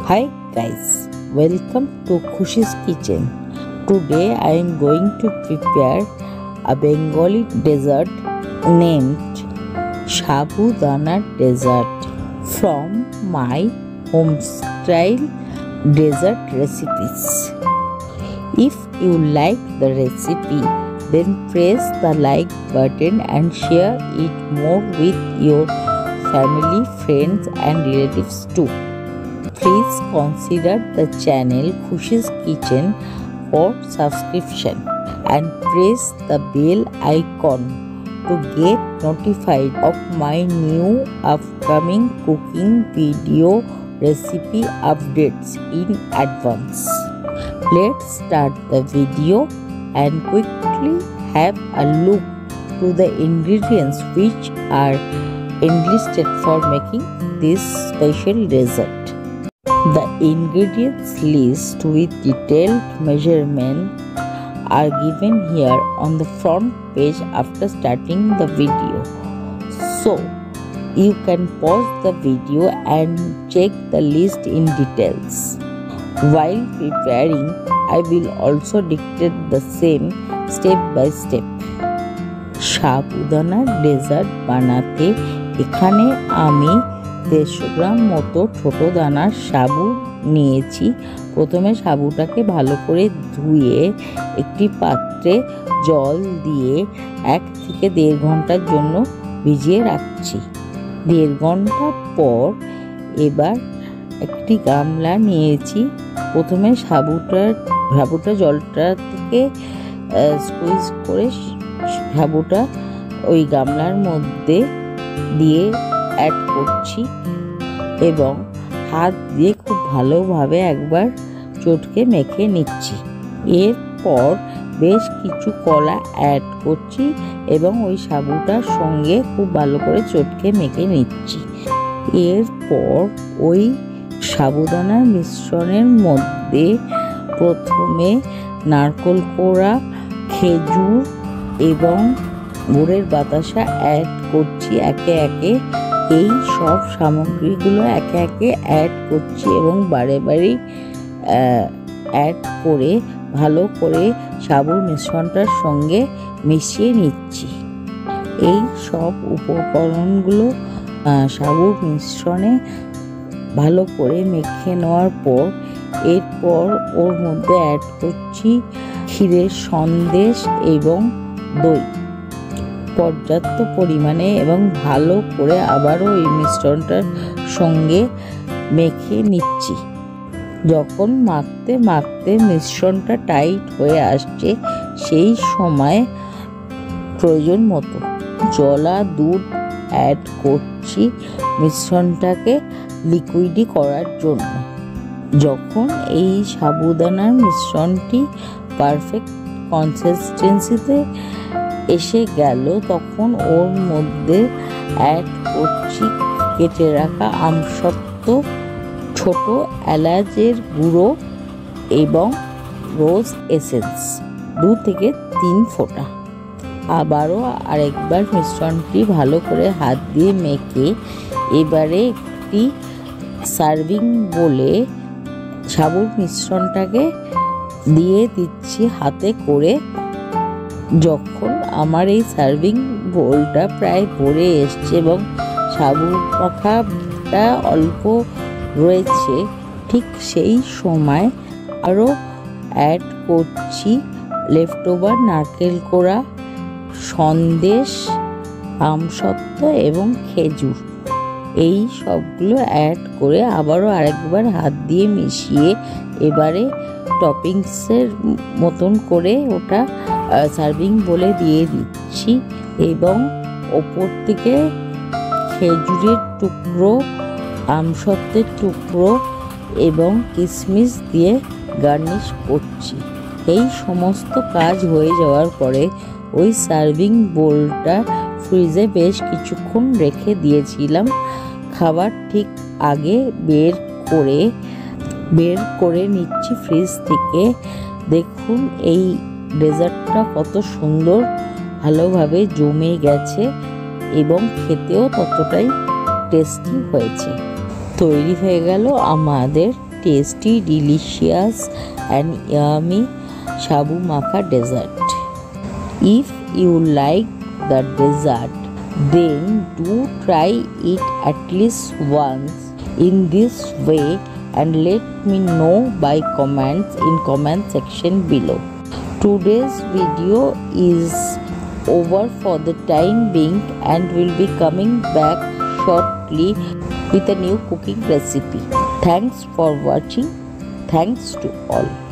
Hi guys, welcome to Khushi's Kitchen. Today I am going to prepare a Bengali dessert named Sabudana dessert from my home style dessert recipes. If you like the recipe, then press the like button and share it more with your family, friends and relatives too. Please consider the channel Khushi's Kitchen for subscription and press the bell icon to get notified of my new upcoming cooking video recipe updates in advance. Let's start the video and quickly have a look to the ingredients which are enlisted for making this special dessert. The ingredients list with detailed measurement are given here on the front page after starting the video. So, you can pause the video and check the list in details. While preparing, I will also dictate the same step by step. Sabudana dessert বানাতে এখানে আমি 150 গ্রাম মতো ছোট দানার সাবু নিয়েছি। প্রথমে সাবুটাকে ভালো করে ধুয়ে একটি পাত্রে জল দিয়ে 1 থেকে 1.5 ঘন্টার জন্য ভিজিয়ে রাখছি। 1.5 ঘন্টা পর এবার একটি গামলা নিয়েছি। প্রথমে সাবুটা জলটা থেকে স্কুইজ করে সাবুটা ওই গামলার মধ্যে দিয়ে অ্যাড করছি এবং হাত দিয়ে খুব ভালোভাবে একবার চটকে মেখে নিচ্ছি। এরপর বেশ কিছু কলা অ্যাড করছি এবং ওই সাবুটার সঙ্গে খুব ভালো করে চটকে মেখে নিচ্ছি। এরপর ওই সাবুদানার মিশ্রণের মধ্যে প্রথমে নারকেল কোড়া, খেজুর এবং গুড়ের বাতাসা অ্যাড করছি একে একে। এই সব সামগ্রীগুলো একে একে অ্যাড করছি এবং বারে বারে অ্যাড করে ভালো করে সাবুর মিশ্রণটার সঙ্গে মিশিয়ে নিচ্ছি। এই সব উপকরণগুলো সাবুর মিশ্রণে ভালো করে মেখে নেওয়ার পর এরপর ওর মধ্যে অ্যাড করছি ক্ষীরের সন্দেশ এবং দই পর্যাপ্ত পরিমাণে এবং ভালো করে আবারও এই মিশ্রণটার সঙ্গে মেখে নিচ্ছি। যখন মাখতে মাখতে মিশ্রণটা টাইট হয়ে আসছে সেই সময় প্রয়োজন মতো জলা দুধ অ্যাড করছি মিশ্রণটাকে লিকুইডি করার জন্য। যখন এই সাবুদানার মিশ্রণটি পারফেক্ট কনসিস্টেন্সিতে এসে গেল তখন ওর মধ্যে অ্যাড করছি কেটে রাখা আমসত্ত্ব, ছোট এলাচের গুঁড়ো এবং রোজ এসেন্স 2 থেকে 3 ফোঁটা। আবারও আরেকবার মিশ্রণটি ভালো করে হাত দিয়ে মেখে এবারে একটি সার্ভিং বোলে সাবুর মিশ্রণটাকে দিয়ে দিচ্ছি হাতে করে। যখন আমার এই সার্ভিং বোলটা প্রায় ভরে এসছে এবং সাবু মাখাটা অল্প রয়েছে, ঠিক সেই সময় আরও অ্যাড করছি লেফট ওভার নারকেল কোড়া, সন্দেশ, আমসত্ত্ব এবং খেজুর। এই সবগুলো অ্যাড করে আবারও আরেকবার হাত দিয়ে মিশিয়ে এবারে টপিংসের মতন করে ওটা সার্ভিং বলে দিয়ে দিচ্ছি এবং ওপর থেকে খেজুরের টুকরো, আমসত্ত্বের টুকরো এবং কিশমিশ দিয়ে গার্নিশ করছি। এই সমস্ত কাজ হয়ে যাওয়ার পরে ওই সার্ভিং বোলটা ফ্রিজে বেশ কিছুক্ষণ রেখে দিয়েছিলাম। খাবার ঠিক আগে বের করে নিচ্ছি ফ্রিজ থেকে। দেখুন এই ডেজার্টটা কত সুন্দর ভালোভাবে জমে গেছে এবং খেতেও ততটাই টেস্টি হয়েছে। তৈরি হয়ে গেল আমাদের tasty, delicious and yummy Sabu Makha dessert. If you like the dessert, then do try it at least once in this way and let me know by comments in comment section below. Today's video is over for the time being and will be coming back shortly with a new cooking recipe. Thanks for watching. Thanks to all.